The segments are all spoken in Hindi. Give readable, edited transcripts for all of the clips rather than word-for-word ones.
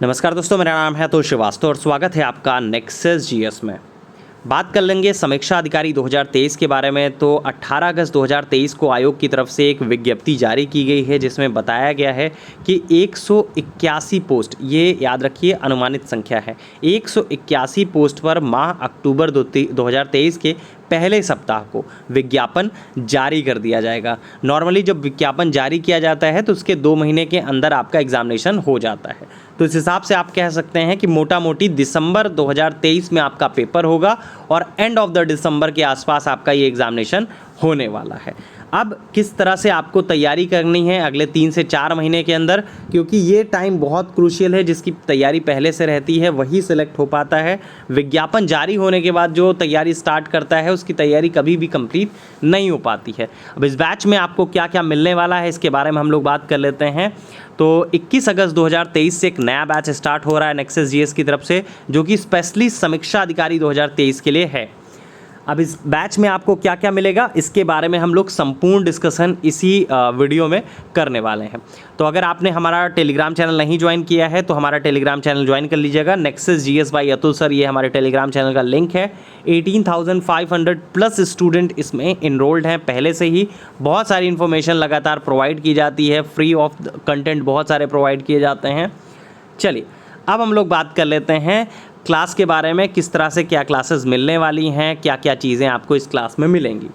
नमस्कार दोस्तों, मेरा नाम है अतुल श्रीवास्तव और स्वागत है आपका नेक्सस जीएस में। बात कर लेंगे समीक्षा अधिकारी 2023 के बारे में। तो 18 अगस्त 2023 को आयोग की तरफ से एक विज्ञप्ति जारी की गई है जिसमें बताया गया है कि 181 पोस्ट, ये याद रखिए अनुमानित संख्या है, 181 पोस्ट पर माह अक्टूबर 2023 के पहले सप्ताह को विज्ञापन जारी कर दिया जाएगा। नॉर्मली जब विज्ञापन जारी किया जाता है तो उसके 2 महीने के अंदर आपका एग्जामिनेशन हो जाता है। तो इस हिसाब से आप कह सकते हैं कि मोटा मोटी दिसंबर 2023 में आपका पेपर होगा और एंड ऑफ द दिसंबर के आसपास आपका ये एग्जामिनेशन होने वाला है। अब किस तरह से आपको तैयारी करनी है अगले 3 से 4 महीने के अंदर, क्योंकि ये टाइम बहुत क्रूशियल है। जिसकी तैयारी पहले से रहती है वही सिलेक्ट हो पाता है। विज्ञापन जारी होने के बाद जो तैयारी स्टार्ट करता है उसकी तैयारी कभी भी कंप्लीट नहीं हो पाती है। अब इस बैच में आपको क्या क्या मिलने वाला है इसके बारे में हम लोग बात कर लेते हैं। तो 21 अगस्त 2023 से एक नया बैच स्टार्ट हो रहा है नेक्सस जीएस की तरफ से, जो कि स्पेशली समीक्षा अधिकारी 2023 के लिए है। अब इस बैच में आपको क्या क्या मिलेगा इसके बारे में हम लोग संपूर्ण डिस्कशन इसी वीडियो में करने वाले हैं। तो अगर आपने हमारा टेलीग्राम चैनल नहीं ज्वाइन किया है तो हमारा टेलीग्राम चैनल ज्वाइन कर लीजिएगा। Nexus GS bye Atul sir, ये हमारे टेलीग्राम चैनल का लिंक है। 18,500 प्लस स्टूडेंट इसमें इनरोल्ड हैं पहले से ही। बहुत सारी इन्फॉर्मेशन लगातार प्रोवाइड की जाती है, फ्री ऑफ कंटेंट बहुत सारे प्रोवाइड किए जाते हैं। चलिए अब हम लोग बात कर लेते हैं क्लास के बारे में, किस तरह से क्या क्लासेस मिलने वाली हैं, क्या क्या चीज़ें आपको इस क्लास में मिलेंगी।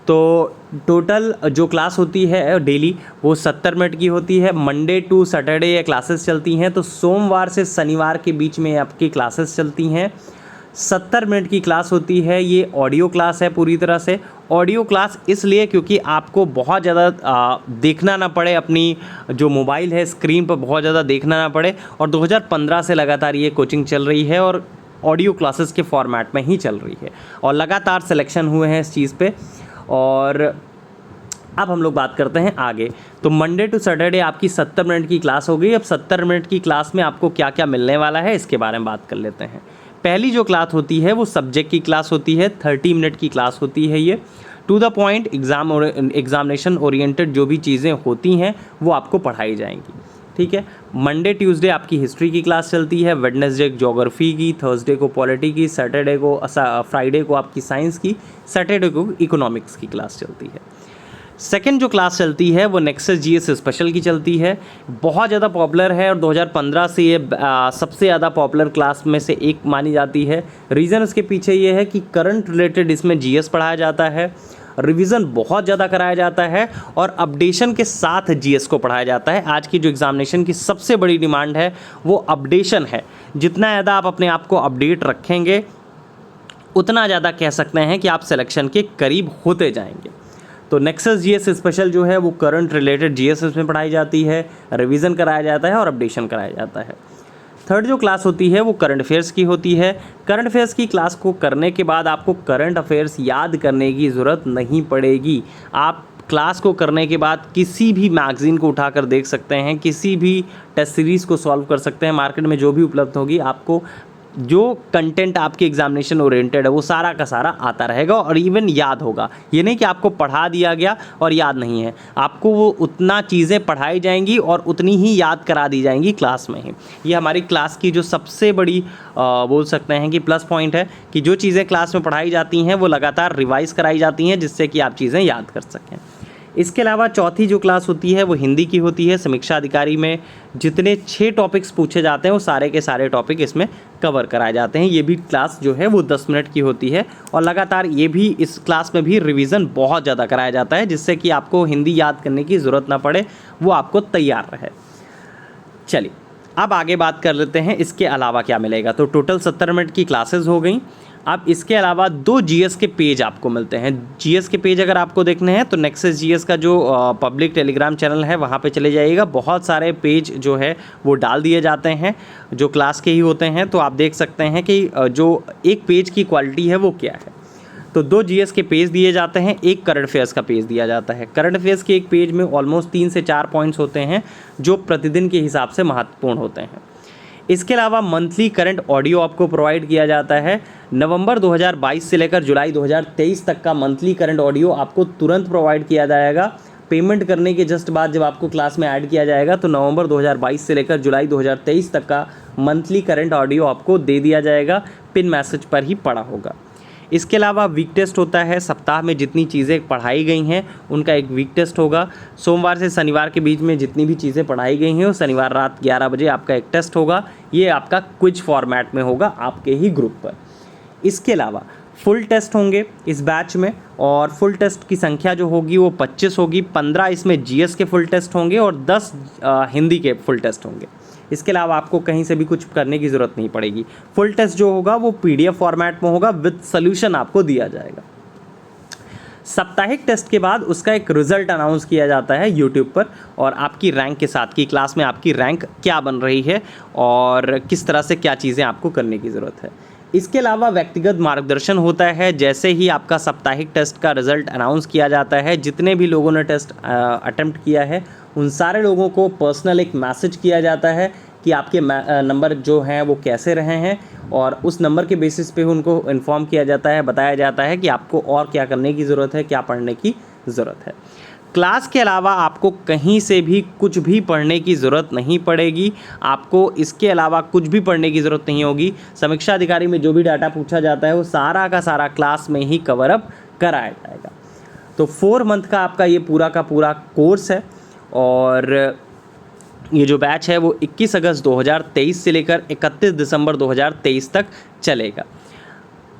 तो टोटल जो क्लास होती है डेली वो 70 मिनट की होती है। मंडे टू सैटरडे ये क्लासेस चलती हैं। तो सोमवार से शनिवार के बीच में आपकी क्लासेस चलती हैं। 70 मिनट की क्लास होती है। ये ऑडियो क्लास है पूरी तरह से। ऑडियो क्लास इसलिए क्योंकि आपको बहुत ज़्यादा देखना ना पड़े, अपनी जो मोबाइल है स्क्रीन पर बहुत ज़्यादा देखना ना पड़े। और 2015 से लगातार ये कोचिंग चल रही है और ऑडियो क्लासेस के फॉर्मेट में ही चल रही है और लगातार सिलेक्शन हुए हैं इस चीज़ पे। और अब हम लोग बात करते हैं आगे। तो मंडे टू सैटरडे आपकी 70 मिनट की क्लास हो गई। अब 70 मिनट की क्लास में आपको क्या क्या मिलने वाला है इसके बारे में बात कर लेते हैं। पहली जो क्लास होती है वो सब्जेक्ट की क्लास होती है। 30 मिनट की क्लास होती है। ये to the point examination oriented जो भी चीज़ें होती हैं वो आपको पढ़ाई जाएंगी। ठीक है। मंडे ट्यूसडे आपकी हिस्ट्री की क्लास चलती है, वेडनेसडे ज्योग्राफी की, थर्सडे को पॉलिटी की, सैटरडे को फ्राइडे को आपकी साइंस की, सैटरडे को इकोनॉमिक्स की क्लास चलती है। सेकेंड जो क्लास चलती है वो नेक्सस जीएस स्पेशल की चलती है। बहुत ज़्यादा पॉपुलर है और 2015 से ये सबसे ज़्यादा पॉपुलर क्लास में से एक मानी जाती है। रीज़न इसके पीछे ये है कि करंट रिलेटेड इसमें जीएस पढ़ाया जाता है, रिवीजन बहुत ज़्यादा कराया जाता है और अपडेशन के साथ जीएस को पढ़ाया जाता है। आज की जो एग्जामिनेशन की सबसे बड़ी डिमांड है वो अपडेशन है। जितना ज़्यादा आप अपने आप को अपडेट रखेंगे उतना ज़्यादा कह सकते हैं कि आप सिलेक्शन के करीब होते जाएंगे। तो नेक्सस जीएस स्पेशल जो है वो करंट रिलेटेड जीएस में पढ़ाई जाती है, रिवीजन कराया जाता है और अपडेशन कराया जाता है। थर्ड जो क्लास होती है वो करंट अफेयर्स की होती है। करंट अफेयर्स की क्लास को करने के बाद आपको करंट अफेयर्स याद करने की ज़रूरत नहीं पड़ेगी। आप क्लास को करने के बाद किसी भी मैगज़ीन को उठाकर देख सकते हैं, किसी भी टेस्ट सीरीज़ को सॉल्व कर सकते हैं। मार्केट में जो भी उपलब्ध होगी आपको जो कंटेंट आपके एग्जामिनेशन ओरिएंटेड है वो सारा का सारा आता रहेगा और इवन याद होगा। ये नहीं कि आपको पढ़ा दिया गया और याद नहीं है, आपको वो उतना चीज़ें पढ़ाई जाएंगी और उतनी ही याद करा दी जाएंगी क्लास में ही। ये हमारी क्लास की जो सबसे बड़ी बोल सकते हैं कि प्लस पॉइंट है कि जो चीज़ें क्लास में पढ़ाई जाती हैं वो लगातार रिवाइज़ कराई जाती हैं जिससे कि आप चीज़ें याद कर सकें। इसके अलावा चौथी जो क्लास होती है वो हिंदी की होती है। समीक्षा अधिकारी में जितने 6 टॉपिक्स पूछे जाते हैं वो सारे के सारे टॉपिक इसमें कवर कराए जाते हैं। ये भी क्लास जो है वो 10 मिनट की होती है और लगातार ये भी इस क्लास में भी रिवीजन बहुत ज़्यादा कराया जाता है जिससे कि आपको हिंदी याद करने की ज़रूरत ना पड़े, वो आपको तैयार रहे। चलिए अब आगे बात कर लेते हैं इसके अलावा क्या मिलेगा। तो टोटल 70 मिनट की क्लासेस हो गई। अब इसके अलावा 2 जीएस के पेज आपको मिलते हैं। जीएस के पेज अगर आपको देखने हैं तो नेक्सस जीएस का जो पब्लिक टेलीग्राम चैनल है वहाँ पे चले जाइएगा। बहुत सारे पेज जो है वो डाल दिए जाते हैं जो क्लास के ही होते हैं। तो आप देख सकते हैं कि जो एक पेज की क्वालिटी है वो क्या है। तो 2 जीएस के पेज दिए जाते हैं, एक करंट अफेयर्स का पेज दिया जाता है। करंट अफेयर्स के एक पेज में ऑलमोस्ट 3 से 4 पॉइंट्स होते हैं जो प्रतिदिन के हिसाब से महत्वपूर्ण होते हैं। इसके अलावा मंथली करंट ऑडियो आपको प्रोवाइड किया जाता है। नवंबर 2022 से लेकर जुलाई 2023 तक का मंथली करंट ऑडियो आपको तुरंत प्रोवाइड किया जाएगा। पेमेंट करने के जस्ट बाद जब आपको क्लास में ऐड किया जाएगा तो नवंबर 2022 से लेकर जुलाई 2023 तक का मंथली करंट ऑडियो आपको दे दिया जाएगा, पिन मैसेज पर ही पड़ा होगा। इसके अलावा वीक टेस्ट होता है, सप्ताह में जितनी चीज़ें पढ़ाई गई हैं उनका एक वीक टेस्ट होगा। सोमवार से शनिवार के बीच में जितनी भी चीज़ें पढ़ाई गई हैं वो शनिवार रात 11 बजे आपका एक टेस्ट होगा। ये आपका क्विज फॉर्मेट में होगा आपके ही ग्रुप पर। इसके अलावा फुल टेस्ट होंगे इस बैच में, और फुल टेस्ट की संख्या जो होगी वो 25 होगी। 15 इसमें जीएस के फुल टेस्ट होंगे और 10 हिंदी के फुल टेस्ट होंगे। इसके अलावा आपको कहीं से भी कुछ करने की ज़रूरत नहीं पड़ेगी। फुल टेस्ट जो होगा वो पीडीएफ फॉर्मेट में होगा, विद सोल्यूशन आपको दिया जाएगा। साप्ताहिक टेस्ट के बाद उसका एक रिजल्ट अनाउंस किया जाता है यूट्यूब पर, और आपकी रैंक के साथ कि क्लास में आपकी रैंक क्या बन रही है और किस तरह से क्या चीज़ें आपको करने की ज़रूरत है। इसके अलावा व्यक्तिगत मार्गदर्शन होता है। जैसे ही आपका साप्ताहिक टेस्ट का रिजल्ट अनाउंस किया जाता है, जितने भी लोगों ने टेस्ट अटेम्प्ट किया है उन सारे लोगों को पर्सनल एक मैसेज किया जाता है कि आपके नंबर जो हैं वो कैसे रहे हैं, और उस नंबर के बेसिस पे उनको इन्फॉर्म किया जाता है, बताया जाता है कि आपको और क्या करने की ज़रूरत है, क्या पढ़ने की ज़रूरत है। क्लास के अलावा आपको कहीं से भी कुछ भी पढ़ने की ज़रूरत नहीं पड़ेगी। आपको इसके अलावा कुछ भी पढ़ने की ज़रूरत नहीं होगी। समीक्षा अधिकारी में जो भी डाटा पूछा जाता है वो सारा का सारा क्लास में ही कवर अप कराया जाएगा। तो 4 मंथ का आपका ये पूरा का पूरा कोर्स है, और ये जो बैच है वो 21 अगस्त 2023 से लेकर 31 दिसंबर 2023 तक चलेगा।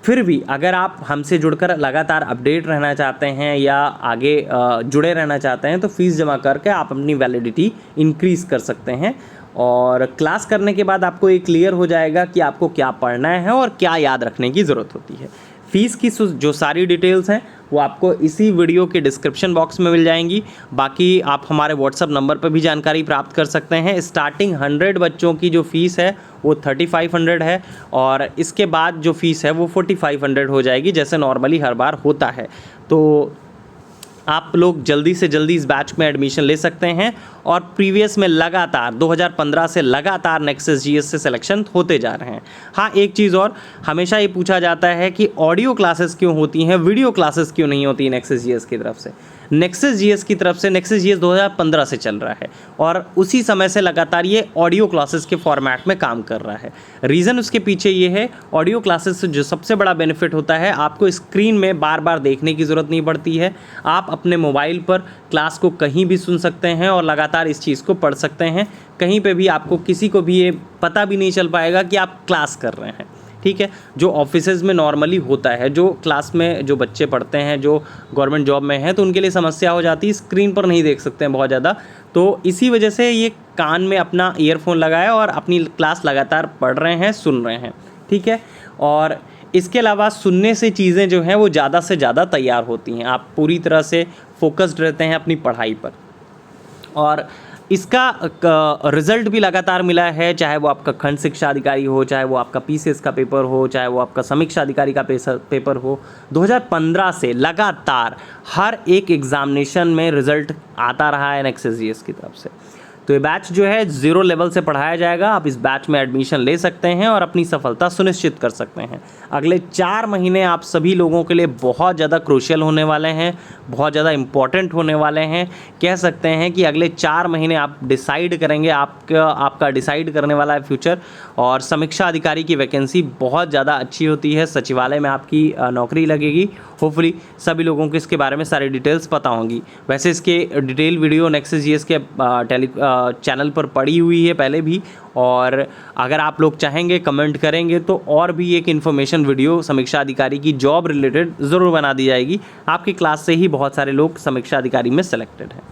फिर भी अगर आप हमसे जुड़कर लगातार अपडेट रहना चाहते हैं या आगे जुड़े रहना चाहते हैं तो फ़ीस जमा करके आप अपनी वैलिडिटी इंक्रीज़ कर सकते हैं, और क्लास करने के बाद आपको ये क्लियर हो जाएगा कि आपको क्या पढ़ना है और क्या याद रखने की ज़रूरत होती है। फ़ीस की जो सारी डिटेल्स हैं वो आपको इसी वीडियो के डिस्क्रिप्शन बॉक्स में मिल जाएंगी। बाकी आप हमारे व्हाट्सअप नंबर पर भी जानकारी प्राप्त कर सकते हैं। स्टार्टिंग 100 बच्चों की जो फ़ीस है वो 3500 है, और इसके बाद जो फ़ीस है वो 4500 हो जाएगी, जैसे नॉर्मली हर बार होता है। तो आप लोग जल्दी से जल्दी इस बैच में एडमिशन ले सकते हैं, और प्रीवियस में लगातार 2015 से लगातार नेक्सस जीएस से सिलेक्शन होते जा रहे हैं। हाँ, एक चीज़ और, हमेशा ये पूछा जाता है कि ऑडियो क्लासेस क्यों होती हैं, वीडियो क्लासेस क्यों नहीं होती नेक्सस जीएस की तरफ से। नेक्सस जीएस की तरफ से नेक्सस जीएस 2015 से चल रहा है, और उसी समय से लगातार ये ऑडियो क्लासेस के फॉर्मेट में काम कर रहा है। रीज़न उसके पीछे ये है, ऑडियो क्लासेस से जो सबसे बड़ा बेनिफिट होता है, आपको स्क्रीन में बार बार देखने की ज़रूरत नहीं पड़ती है। आप अपने मोबाइल पर क्लास को कहीं भी सुन सकते हैं और लगातार इस चीज़ को पढ़ सकते हैं। कहीं पे भी आपको किसी को भी ये पता भी नहीं चल पाएगा कि आप क्लास कर रहे हैं। ठीक है, जो ऑफिसेज़ में नॉर्मली होता है, जो क्लास में जो बच्चे पढ़ते हैं जो गवर्नमेंट जॉब में हैं, तो उनके लिए समस्या हो जाती है, स्क्रीन पर नहीं देख सकते हैं बहुत ज़्यादा। तो इसी वजह से ये कान में अपना ईयरफोन लगाया और अपनी क्लास लगातार पढ़ रहे हैं, सुन रहे हैं। ठीक है, और इसके अलावा सुनने से चीज़ें जो हैं वो ज़्यादा से ज़्यादा तैयार होती हैं। आप पूरी तरह से फोकस्ड रहते हैं अपनी पढ़ाई पर, और इसका रिज़ल्ट भी लगातार मिला है, चाहे वो आपका खंड शिक्षा अधिकारी हो, चाहे वो आपका पीसीएस का पेपर हो, चाहे वो आपका समीक्षा अधिकारी का पेपर हो। 2015 से लगातार हर एक एग्ज़ामिनेशन में रिज़ल्ट आता रहा है नेक्सस जीएस की तरफ से। तो ये बैच जो है 0 लेवल से पढ़ाया जाएगा। आप इस बैच में एडमिशन ले सकते हैं और अपनी सफलता सुनिश्चित कर सकते हैं। अगले 4 महीने आप सभी लोगों के लिए बहुत ज़्यादा क्रूशियल होने वाले हैं, बहुत ज़्यादा इम्पॉर्टेंट होने वाले हैं। कह सकते हैं कि अगले 4 महीने आप डिसाइड करेंगे, आपका डिसाइड करने वाला है फ्यूचर। और समीक्षा अधिकारी की वैकेंसी बहुत ज़्यादा अच्छी होती है, सचिवालय में आपकी नौकरी लगेगी। होपफुली सभी लोगों को इसके बारे में सारी डिटेल्स पता होंगी। वैसे इसके डिटेल वीडियो नेक्सस जीएस के चैनल पर पड़ी हुई है पहले भी, और अगर आप लोग चाहेंगे कमेंट करेंगे तो और भी एक इन्फॉर्मेशन वीडियो समीक्षा अधिकारी की जॉब रिलेटेड ज़रूर बना दी जाएगी। आपकी क्लास से ही बहुत सारे लोग समीक्षा अधिकारी में सेलेक्टेड हैं।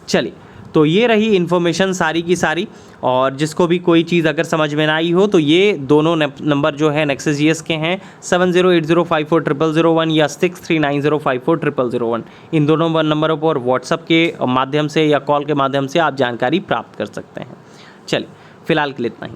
चलिए, तो ये रही इन्फॉर्मेशन सारी की सारी, और जिसको भी कोई चीज़ अगर समझ में ना आई हो तो ये दोनों नंबर जो है नेक्सस जीएस के हैं 7080540001 या 6390540001। इन दोनों नंबरों पर व्हाट्सएप के माध्यम से या कॉल के माध्यम से आप जानकारी प्राप्त कर सकते हैं। चलिए, फ़िलहाल के लिए इतना ही।